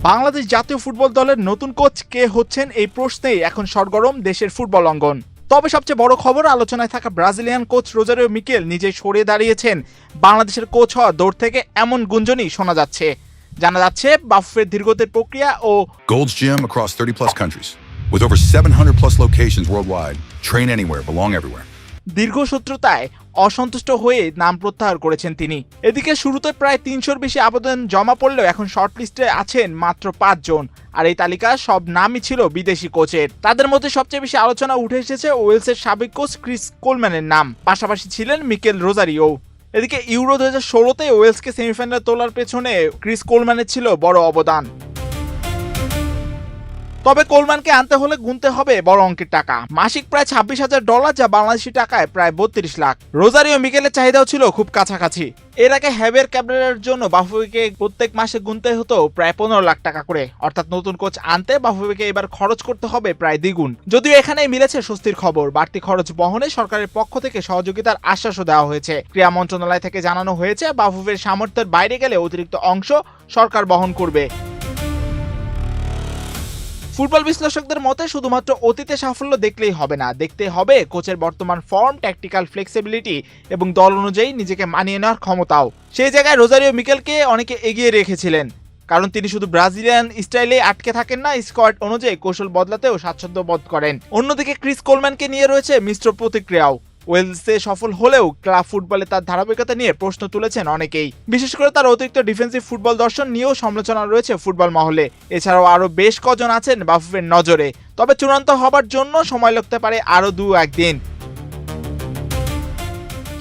বাংলাদেশ জাতীয় ফুটবল দলের নতুন কোচ কে হচ্ছেন এই প্রশ্নেই এখন সরগরম দেশের ফুটবল অঙ্গন। তবে সবচেয়ে বড় খবর, আলোচনায় থাকা ব্রাজিলিয়ান কোচ রোজারিও মিকেল নিজে সরে দাঁড়িয়েছেন বাংলাদেশের কোচ হওয়া দৌড় থেকে, এমন গুঞ্জনই শোনা যাচ্ছে। জানা যাচ্ছে বাফুফের ধীরগতির প্রক্রিয়া ও Gold's Gym across 30 plus countries with over 700 plus locations worldwide. Train anywhere, belong everywhere. দীর্ঘসূত্রতায় অসন্তুষ্ট হয়ে নাম প্রত্যাহার করেছেন তিনি। এদিকে শুরুতে প্রায় ৩০০-র বেশি আবেদন জমা পড়লেও এখন শর্টলিস্টে আছেন মাত্র ৫ জন, আর এই তালিকা সব নামই ছিল বিদেশি কোচের। তাদের মধ্যে সবচেয়ে বেশি আলোচনা উঠে এসেছে ওয়েলসের সাবেক কোচ ক্রিস কোলম্যানের নাম, পাশাপাশি ছিলেন মিকেল রোজারিও। এদিকে ইউরো ২০১৬-তে ওয়েলসকে সেমিফাইনালে তোলার পেছনে ক্রিস কোলম্যানের ছিল বড় অবদান। তবে কোলম্যানকে আনতে হলে গুনতে হবে বড় অঙ্কের টাকা, মাসিক প্রায় $২৬,০০০, যা বাংলাদেশি টাকায় প্রায় ৩২ লাখ। রোজারিও মিকেলের চাহিদাও ছিল খুব কাছাকাছি। এর আগে হ্যাভিয়ার ক্যাবরেরার জন্য বাফুফেকে প্রত্যেক মাসে গুনতে হতো প্রায় ১৫ লাখ টাকা করে, অর্থাৎ নতুন কোচ আনতে বাফুফেকে এবার খরচ করতে হবে প্রায় দ্বিগুণ। যদিও এখানেই মিলেছে স্বস্তির খবর, বাড়তি খরচ বহনে সরকারের পক্ষ থেকে সহযোগিতার আশ্বাসও দেওয়া হয়েছে। ক্রীড়া মন্ত্রণালয় থেকে জানানো হয়েছে বাফুফের সামর্থ্যের বাইরে গেলে অতিরিক্ত অংশ সরকার বহন করবে। ফুটবল বিশ্লেষকদের মতে শুধুমাত্র অতীতে সাফল্য দেখলেই হবে না, দেখতে হবে কোচের বর্তমান ফর্ম, ট্যাকটিক্যাল ফ্লেক্সিবিলিটি এবং দল অনুযায়ী নিজেকে মানিয়ে নেওয়ার ক্ষমতাও। সেই জায়গায় রোজারিও মিকেলকে অনেকে এগিয়ে রেখেছিলেন, কারণ তিনি শুধু ব্রাজিলিয়ান স্টাইলে আটকে থাকেন না, স্কোয়াড অনুযায়ী কৌশল বদলাতেও স্বাচ্ছন্দ্য বোধ করেন। অন্যদিকে ক্রিস কোলম্যানকে নিয়ে রয়েছে মিশ্র প্রতিক্রিয়াও। ওয়েলসে সফল হলেও ক্লাব ফুটবলে তার ধারাবাহিকতা নিয়ে প্রশ্ন তুলেছেন অনেকেই, বিশেষ করে তার অতিরিক্ত ডিফেন্সিভ ফুটবল দর্শন নিয়েও সমালোচনা রয়েছে ফুটবল মহলে। এছাড়াও আরো বেশ কজন আছেন বাফুফের নজরে, তবে চূড়ান্ত হবার জন্য সময় লাগতে পারে আরো ২-১ দিন।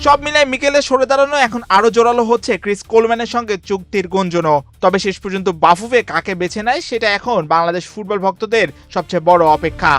সব মিলায় মিকেলের সরে দাঁড়ানো এখন আরো জোরালো হচ্ছে ক্রিস কোলম্যানের সঙ্গে চুক্তির গুঞ্জনও। তবে শেষ পর্যন্ত বাফুফে কাকে বেছে নেয় সেটা এখন বাংলাদেশ ফুটবল ভক্তদের সবচেয়ে বড় অপেক্ষা।